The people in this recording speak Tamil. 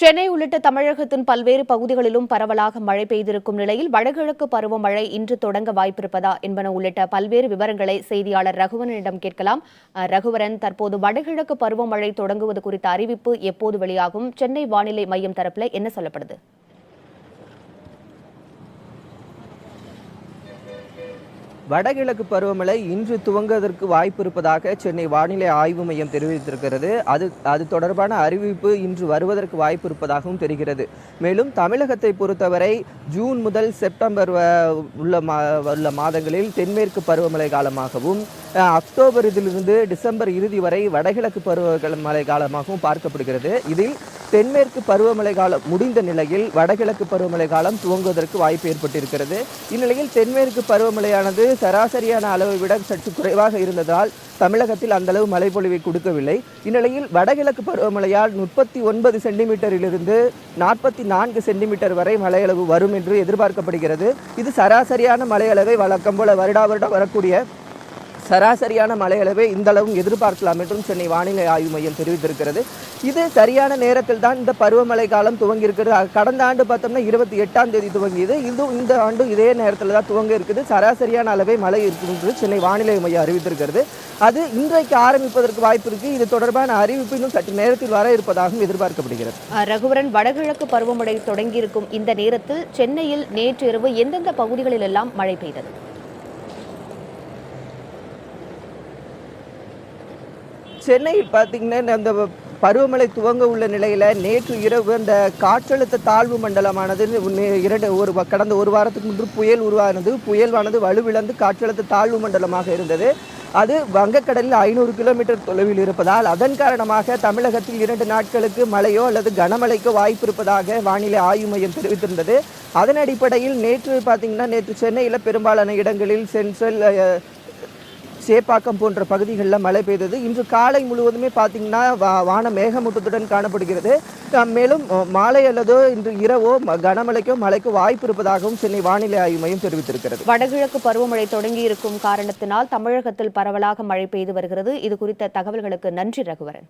சென்னை உள்ளிட்ட தமிழகத்தின் பல்வேறு பகுதிகளிலும் பரவலாக மழை பெய்திருக்கும் நிலையில் வடகிழக்கு பருவமழை இன்று தொடங்க வாய்ப்பிருப்பதா என்பன உள்ளிட்ட பல்வேறு விவரங்களை செய்தியாளர் ரகுவரனிடம் கேட்கலாம். ரகுவரன், தற்போது வடகிழக்கு பருவமழை தொடங்குவது குறித்த அறிவிப்பு எப்போது வெளியாகும்? சென்னை வானிலை மையம் தரப்புல என்ன சொல்லப்படுது? வடகிழக்கு பருவமழை இன்று துவங்குவதற்கு வாய்ப்பு இருப்பதாக சென்னை வானிலை ஆய்வு மையம் தெரிவித்திருக்கிறது. அது தொடர்பான அறிவிப்பு இன்று வருவதற்கு வாய்ப்பு இருப்பதாகவும் தெரிகிறது. மேலும் தமிழகத்தை பொறுத்தவரை ஜூன் முதல் செப்டம்பர் உள்ள மாதங்களில் தென்மேற்கு பருவமழை காலமாகவும், அக்டோபர் இதிலிருந்து டிசம்பர் இறுதி வரை வடகிழக்கு பருவமழை காலமாகவும் பார்க்கப்படுகிறது. இதில் தென்மேற்கு பருவமழை காலம் முடிந்த நிலையில் வடகிழக்கு பருவமழை காலம் துவங்குவதற்கு வாய்ப்பு ஏற்பட்டிருக்கிறது. இந்நிலையில் தென்மேற்கு பருவமழையானது சராசரியான அளவை விட சற்று குறைவாக இருந்ததால் தமிழகத்தில் அந்த அளவு மழைப்பொழிவை கொடுக்கவில்லை. இந்நிலையில் வடகிழக்கு பருவமழையால் 39 சென்டிமீட்டரிலிருந்து 44 சென்டிமீட்டர் வரை மழையளவு வரும் என்று எதிர்பார்க்கப்படுகிறது. இது சராசரியான மழையளவை வழக்கம் போல வருடம் வரக்கூடிய சராசரியான மழையளவை இந்த அளவும் எதிர்பார்க்கலாம் என்றும் சென்னை வானிலை ஆய்வு மையம் தெரிவித்திருக்கிறது. இது சரியான நேரத்தில் தான் இந்த பருவமழை காலம் துவங்கியிருக்கிறது. கடந்த ஆண்டு பார்த்தோம்னா 28ஆம் தேதி துவங்கியது. இந்த ஆண்டு இதே நேரத்தில் தான் துவங்க இருக்குது. சராசரியான அளவை மழை இருக்கும் என்று சென்னை வானிலை மையம் அறிவித்திருக்கிறது. அது இன்றைக்கு ஆரம்பிப்பதற்கு வாய்ப்பு இருக்கு. இது தொடர்பான அறிவிப்பு இன்னும் சற்று நேரத்தில் வர இருப்பதாகவும் எதிர்பார்க்கப்படுகிறது. ரகுவரன், வடகிழக்கு பருவமழை தொடங்கியிருக்கும் இந்த நேரத்தில் சென்னையில் நேற்று இரவு எந்தெந்த பகுதிகளில் எல்லாம் மழை பெய்தது? சென்னையில் பார்த்தீங்கன்னா அந்த பருவமழை துவங்க உள்ள நிலையில் நேற்று இரவு அந்த காற்றழுத்த தாழ்வு மண்டலமானது கடந்த ஒரு வாரத்துக்கு முன்பு புயல் உருவானது. புயலானது வலுவிழந்து காற்றழுத்த தாழ்வு மண்டலமாக இருந்தது. அது வங்கக்கடலில் 500 கிலோமீட்டர் தொலைவில் இருப்பதால் அதன் காரணமாக தமிழகத்தில் 2 நாட்களுக்கு மழையோ அல்லது கனமழைக்கோ வாய்ப்பு இருப்பதாக வானிலை ஆய்வு மையம் தெரிவித்திருந்தது. அதன் அடிப்படையில் நேற்று சென்னையில் பெரும்பாலான இடங்களில் சென்ட்ரல், சேப்பாக்கம் போன்ற பகுதிகளில் மழை பெய்தது. இன்று காலை முழுவதுமே பார்த்தீங்கன்னா வானம் மேகமூட்டத்துடன் காணப்படுகிறது. மேலும் மாலை அல்லதோ இன்று இரவோ கனமழைக்கோ மழைக்கோ வாய்ப்பு இருப்பதாகவும் சென்னை வானிலை ஆய்வு மையம் தெரிவித்திருக்கிறது. வடகிழக்கு பருவமழை தொடங்கியிருக்கும் காரணத்தினால் தமிழகத்தில் பரவலாக மழை பெய்து வருகிறது. இது குறித்த தகவல்களுக்கு நன்றி ரகுவரன்.